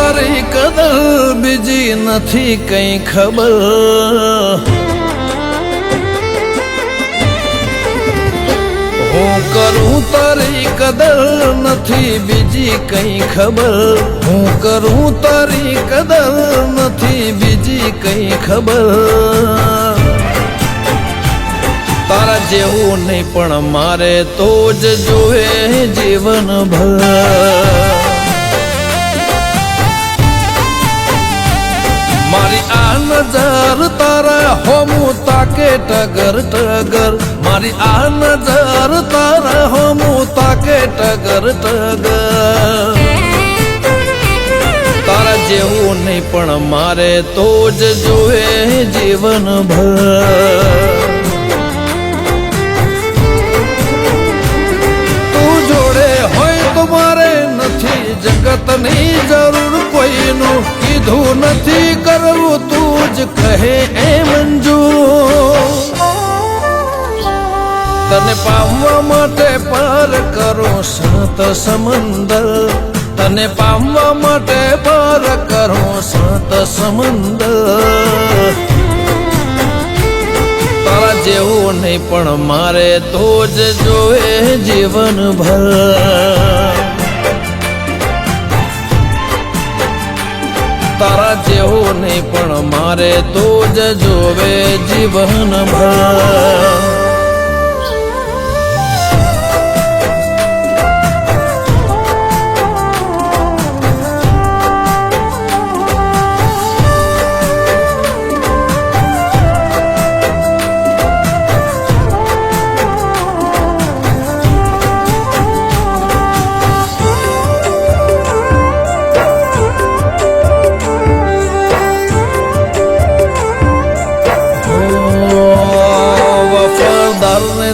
તારી કદર બીજી નથી કઈ ખબર હું કરું તારી કદર નથી બીજી કઈ ખબર હું કરું તારી કદર નથી બીજી કઈ ખબર તારા જેવું નહીં પણ મારે તો જ જોવે જીવન ભર મારી આ નજર તારા હોમું તાકે ટગર ટગર મારી આ નજર તારા હોમું તાકે ટગર ટગર તારા જેવું નહીં પણ મારે તો જ જોવે જીવન ભર મારે નથી જગતની જરૂર કોઈનું કીધું નથી કરવું તું જ કહે એ મંજૂર તને પામવા માટે પાર કરો સાત સમંદર તને પામવા માટે પાર કરો સાત સમંદર તારા જેવું નહીં પણ મારે તો જ જોવે જીવન ભર તારા જેવું નહીં પણ મારે તો જ જોવે જીવન ભર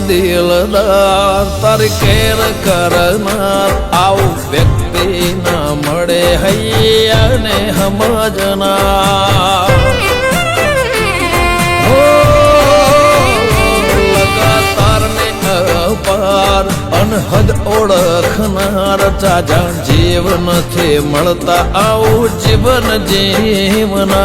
દિલદાર તારી કેર કરનાર આવું વ્યક્તિ ના મળે હૈયા ને સમજનાર લગાતાર ને અપાર અનહદ ઓળખનાર ચાજા જીવ નથી મળતા આવું જીવન જીવનાર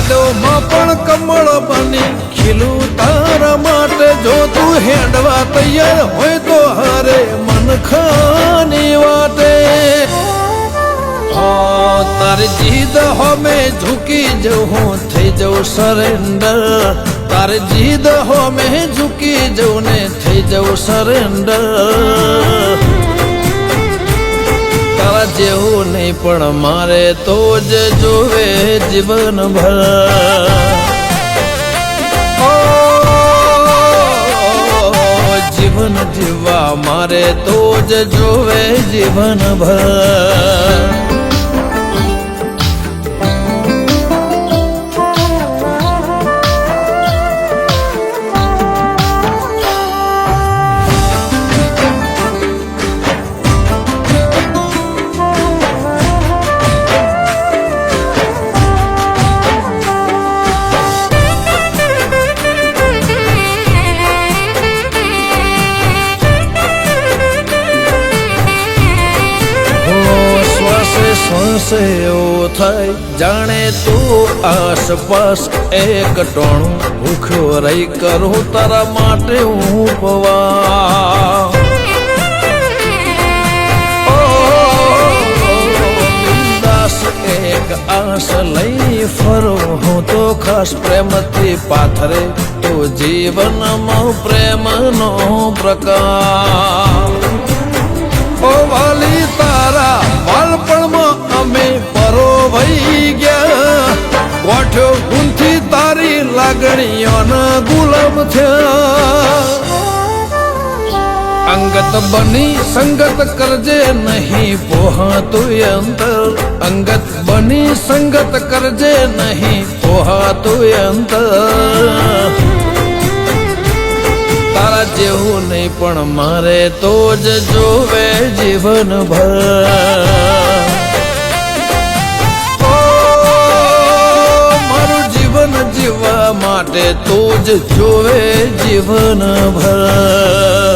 કાદવમાં પણ કમળ બની ખીલું તારા માટે જો તું હેડવા તૈયાર હોય તો હરે મન ખાની વાટે તારી જીદ હોમે ઝૂકી જવું થઈ જવું સરેન્ડર તારી જીદ હોમે ઝૂકી જવું ને થઈ જવું સરેન્ડર તારા જેવું નહીં પણ મારે તો જ જોવે જીવન ભર જીવન જીવવા મારે તો જ જોવે જીવન ભર શ્વાસે એવું થાય જાણે તું આસપાસ એક ટોણું ભૂખ્યો રહી કરું તારા માટે હું પવા દાસ એક આસ લઈ ફરું હું તો ખાસ પ્રેમથી પાથરે તો જીવનમાં પ્રેમનો પ્રકાર ઓ વાલી તારા બાળપણમાં અમે પરોવાઈ ગયા ગોઠ્યો ગુંથી તારી લાગણીઓના ગુલામ થયા અંગત બની સંગત કરજે નહીં પોહાતું અંતર અંગત બની સંગત કરજે નહીં પોહાતું અંતર તારા જેવું નહીં પણ મારે તો જ જોવે જીવન ભર મારું જીવન જીવવા માટે તો જ જોવે જીવન ભર